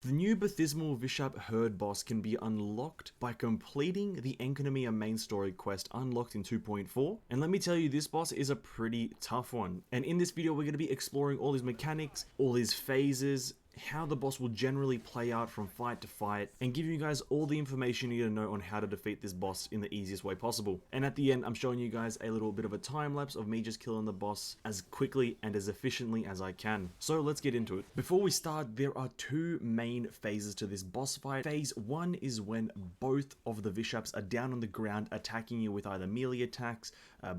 The new Bathysmal Vishap Herd boss can be unlocked by completing the Enkanomiya Main Story quest unlocked in 2.4, and let me tell you, this boss is a pretty tough one. And in this video we're going to be exploring all his mechanics, all his phases, how the boss will generally play out from fight to fight, and give you guys all the information you need to know on how to defeat this boss in the easiest way possible. And at the end, I'm showing you guys a little bit of a time lapse of me just killing the boss as quickly and as efficiently as I can. So let's get into it. Before we start, there are two main phases to this boss fight. Phase 1 is when both of the Vishaps are down on the ground attacking you with either melee attacks,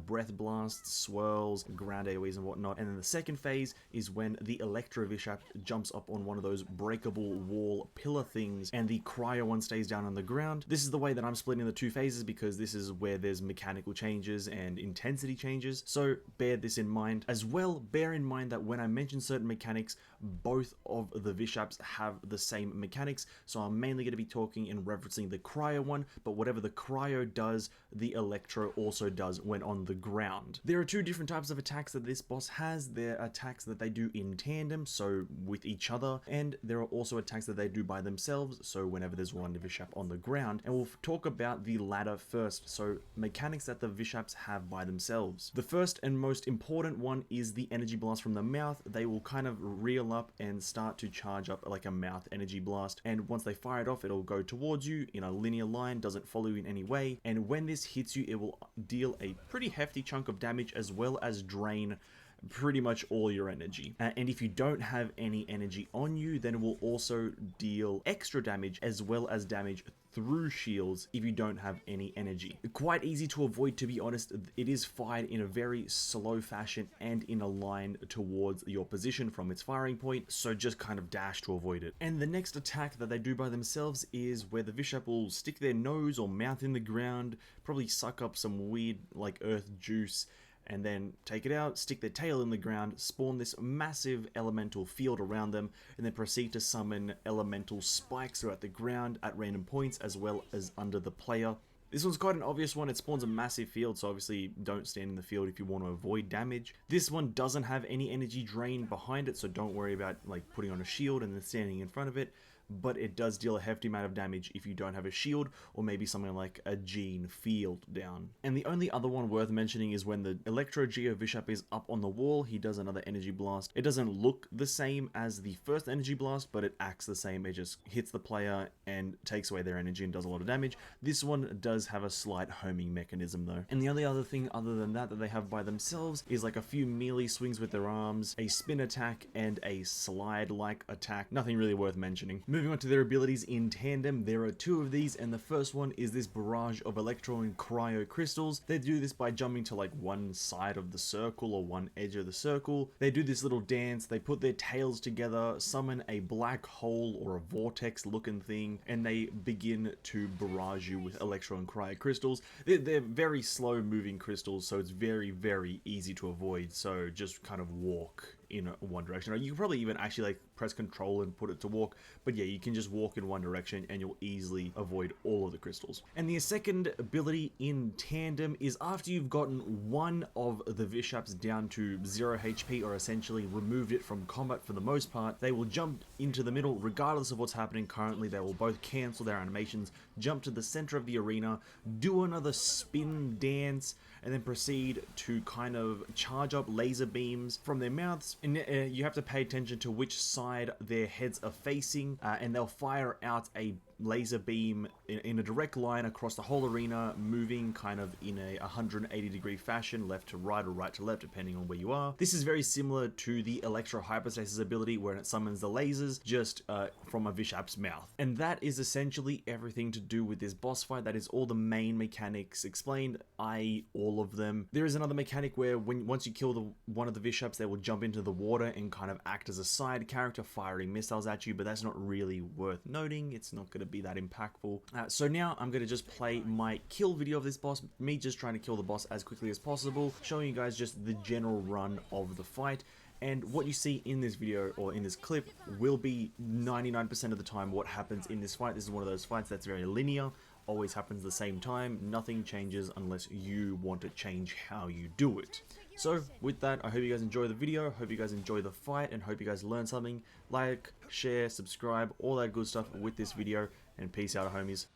breath blasts, swirls, ground AoEs and whatnot. And then the second phase is when the Electro Vishap jumps up on one of those breakable wall pillar things and the cryo one stays down on the ground. This is the way that I'm splitting the two phases because this is where there's mechanical changes and intensity changes, so bear this in mind. As well, bear in mind that when I mention certain mechanics, both of the Vishaps have the same mechanics, so I'm mainly going to be talking and referencing the cryo one, but whatever the cryo does, the Electro also does when on the ground. There are two different types of attacks that this boss has. There are attacks that they do in tandem, so with each other, and there are also attacks that they do by themselves, so whenever there's one Vishap on the ground. And we'll talk about the latter first, so mechanics that the Vishaps have by themselves. The first and most important one is the energy blast from the mouth. They will kind of reel up and start to charge up like a mouth energy blast, and once they fire it off, it'll go towards you in a linear line, doesn't follow you in any way, and when this hits you, it will deal a pretty hefty chunk of damage as well as drain pretty much all your energy. And if you don't have any energy on you, then it will also deal extra damage as well as damage through shields if you don't have any energy. Quite easy to avoid, to be honest. It is fired in a very slow fashion and in a line towards your position from its firing point, so just kind of dash to avoid it. And the next attack that they do by themselves is where the Vishap will stick their nose or mouth in the ground, probably suck up some weird like earth juice, and then take it out, stick their tail in the ground, spawn this massive elemental field around them, and then proceed to summon elemental spikes throughout the ground at random points as well as under the player. This one's quite an obvious one. It spawns a massive field, so obviously don't stand in the field if you want to avoid damage. This one doesn't have any energy drain behind it, so don't worry about like putting on a shield and then standing in front of it, but it does deal a hefty amount of damage if you don't have a shield or maybe something like a Gene field down. And the only other one worth mentioning is when the Electro Geo Vishap is up on the wall, he does another energy blast. It doesn't look the same as the first energy blast, but it acts the same. It just hits the player and takes away their energy and does a lot of damage. This one does have a slight homing mechanism though. And the only other thing other than that they have by themselves is like a few melee swings with their arms, a spin attack, and a slide-like attack. Nothing really worth mentioning. Moving on to their abilities in tandem, there are two of these, and the first one is this barrage of electro and cryo crystals. They do this by jumping to like one side of the circle or one edge of the circle. They do this little dance, they put their tails together, summon a black hole or a vortex looking thing, and they begin to barrage you with electro and cryo crystals. They're very slow moving crystals, so it's very easy to avoid, so just kind of walk in one direction. Or you can probably even actually like press control and put it to walk, but yeah, you can just walk in one direction and you'll easily avoid all of the crystals. And the second ability in tandem is after you've gotten one of the Vishaps down to 0 HP or essentially removed it from combat for the most part, they will jump into the middle regardless of what's happening currently. They will both cancel their animations, jump to the center of the arena, do another spin dance, and then proceed to kind of charge up laser beams from their mouths. And you have to pay attention to which side their heads are facing, and they'll fire out a laser beam in a direct line across the whole arena, moving kind of in a 180-degree fashion, left to right or right to left, depending on where you are. This is very similar to the Electro Hyperstasis ability, where it summons the lasers just from a Vishap's mouth. And that is essentially everything to do with this boss fight. That is all the main mechanics explained, i.e. all of them. There is another mechanic where once you kill one of the Vishaps, they will jump into the water and kind of act as a side character, firing missiles at you, but that's not really worth noting. It's not going to be that impactful. So now I'm going to just play my kill video of this boss, me just trying to kill the boss as quickly as possible, showing you guys just the general run of the fight. And what you see in this video or in this clip will be 99% of the time what happens in this fight. This is one of those fights that's very linear. always happens the same time. Nothing changes unless you want to change how you do it. So with that, I hope you guys enjoy the video, hope you guys enjoy the fight, and hope you guys learn something. Like, share, subscribe, all that good stuff with this video, and peace out, homies.